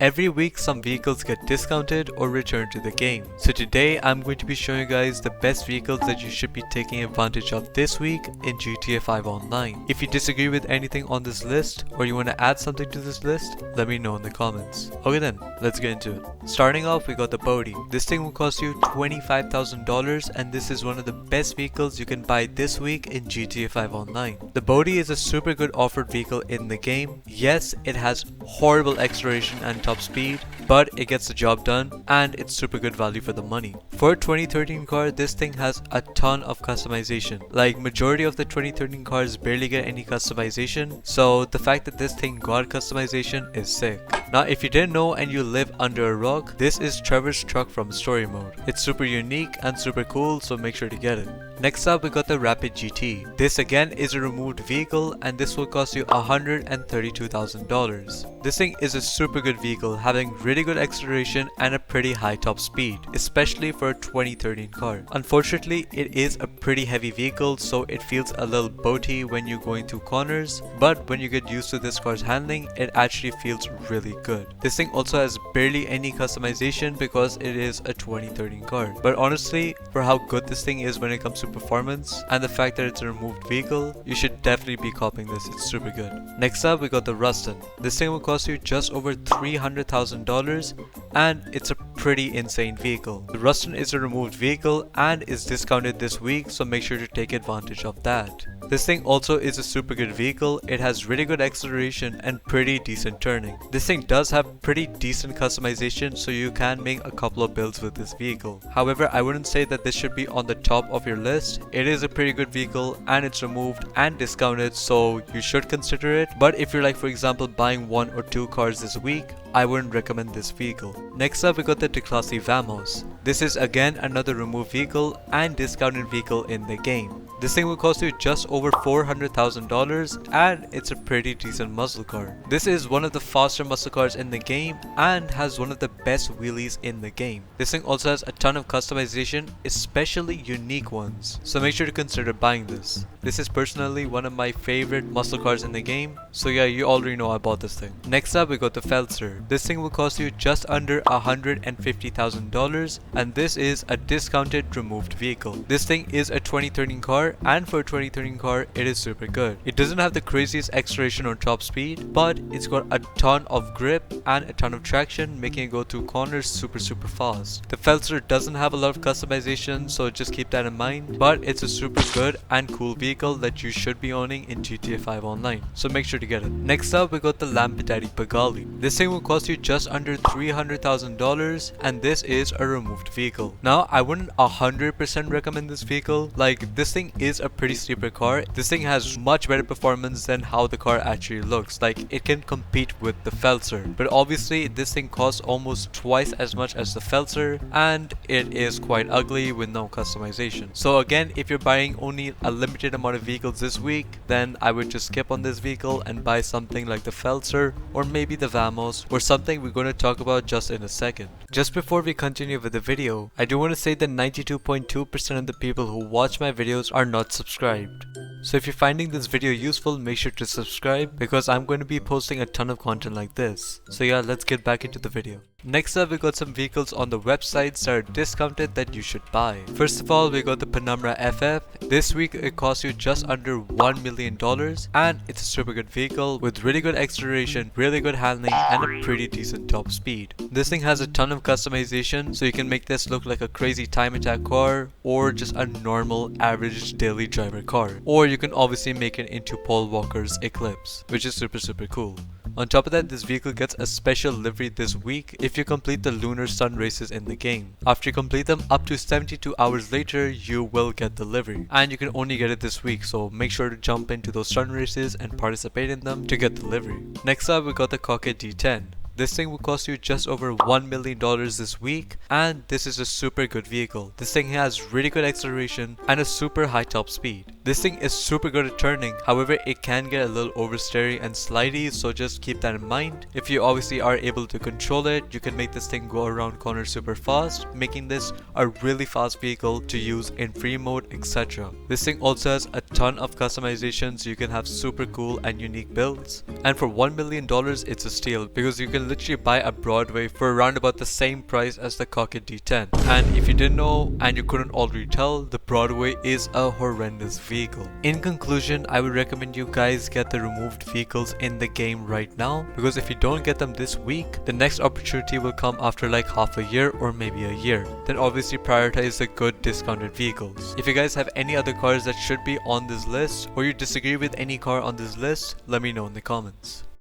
Every week some vehicles get discounted or returned to the game. So today I'm going to be showing you guys the best vehicles that you should be taking advantage of this week in GTA 5 Online. If you disagree with anything on this list or you want to add something to this list, let me know in the comments. Okay then, let's get into it. Starting off, we got the Bodhi. This thing will cost you $25,000 and this is one of the best vehicles you can buy this week in GTA 5 Online. The Bodhi is a super good off-road vehicle in the game. Yes, it has horrible acceleration and top speed, but it gets the job done and it's super good value for the money. For a 2013 car, this thing has a ton of customization. Like majority of the 2013 cars barely get any customization, so the fact that this thing got customization is sick. Now if you didn't know and you live under a rock, this is Trevor's truck from story mode. It's super unique and super cool, so make sure to get it. Next up, we got the Rapid GT. This again is a removed vehicle and this will cost you $132,000. This thing is a super good vehicle, having really good acceleration and a pretty high top speed, especially for a 2013 car. Unfortunately, it is a pretty heavy vehicle, so it feels a little boaty when you're going through corners, but when you get used to this car's handling, it actually feels really good. This thing also has barely any customization because it is a 2013 car, but honestly, for how good this thing is when it comes to performance and the fact that it's a removed vehicle, you should definitely be copying this. It's super good. Next up, we got the Ruston. This thing will cost you just over $300,000 and it's a pretty insane vehicle. The Ruston is a removed vehicle and is discounted this week, so make sure to take advantage of that. This thing also is a super good vehicle. It has really good acceleration and pretty decent turning. This thing does have pretty decent customization, so you can make a couple of builds with this vehicle. However, I wouldn't say that this should be on the top of your list. It is a pretty good vehicle and it's removed and discounted, so you should consider it. But if you're like, for example, buying 1 or 2 cars this week, I wouldn't recommend this vehicle. Next up, we got the Declasse Vamos. This is again another removed vehicle and discounted vehicle in the game. This thing will cost you just over $400,000 and it's a pretty decent muscle car. This is one of the faster muscle cars in the game and has one of the best wheelies in the game. This thing also has a ton of customization, especially unique ones, so make sure to consider buying this. This is personally one of my favorite muscle cars in the game, so yeah, you already know I bought this thing. Next up, we got the Felser. This thing will cost you just under $150,000 and this is a discounted removed vehicle. This thing is a 2013 car and for a 2013 car, it is super good. It doesn't have the craziest acceleration or top speed, but it's got a ton of grip and a ton of traction, making it go through corners super fast. The Felser doesn't have a lot of customization, so just keep that in mind, but it's a super good and cool vehicle that you should be owning in GTA 5 Online, so make sure to get it. Next up, we got the Lampadaddy Pagali. This thing will cost you just under $300,000 and this is a removed vehicle. Now, I wouldn't 100% recommend this vehicle. Like, this thing is a pretty sleeper car. This thing has much better performance than how the car actually looks. Like, it can compete with the Felser, but obviously this thing costs almost twice as much as the Felser and it is quite ugly with no customization. So again, if you're buying only a limited amount of vehicles this week, then I would just skip on this vehicle and buy something like the Felser or maybe the Vamos or something we're going to talk about just in a second. Just before we continue with the video, I do want to say that 92.2% of the people who watch my videos are not subscribed. So if you're finding this video useful, make sure to subscribe because I'm going to be posting a ton of content like this. So yeah, let's get back into the video. Next up, we got some vehicles on the websites that are discounted that you should buy. First of all, we got the Penumbra FF. This week it costs you just under $1 million and it's a super good vehicle with really good acceleration, really good handling and a pretty decent top speed. This thing has a ton of customization, so you can make this look like a crazy time attack car or just a normal average daily driver car, or you can obviously make it into Paul Walker's Eclipse, which is super cool. On top of that, this vehicle gets a special livery this week if you complete the Lunar Sun races in the game. After you complete them, up to 72 hours later, you will get the livery. And you can only get it this week, so make sure to jump into those sun races and participate in them to get the livery. Next up, we got the Cockett D10. This thing will cost you just over $1 million this week and this is a super good vehicle. This thing has really good acceleration and a super high top speed. This thing is super good at turning, however it can get a little oversteery and slidey, so just keep that in mind. If you obviously are able to control it, you can make this thing go around corners super fast, making this a really fast vehicle to use in free mode, etc. This thing also has a ton of customizations, you can have super cool and unique builds. And for $1 million it's a steal, because you can literally buy a Broadway for around about the same price as the Cockett D10. And if you didn't know and you couldn't already tell, the Broadway is a horrendous vehicle. In conclusion, I would recommend you guys get the removed vehicles in the game right now, because if you don't get them this week, the next opportunity will come after like half a year or maybe a year. Then obviously prioritize the good discounted vehicles. If you guys have any other cars that should be on this list, or you disagree with any car on this list, let me know in the comments.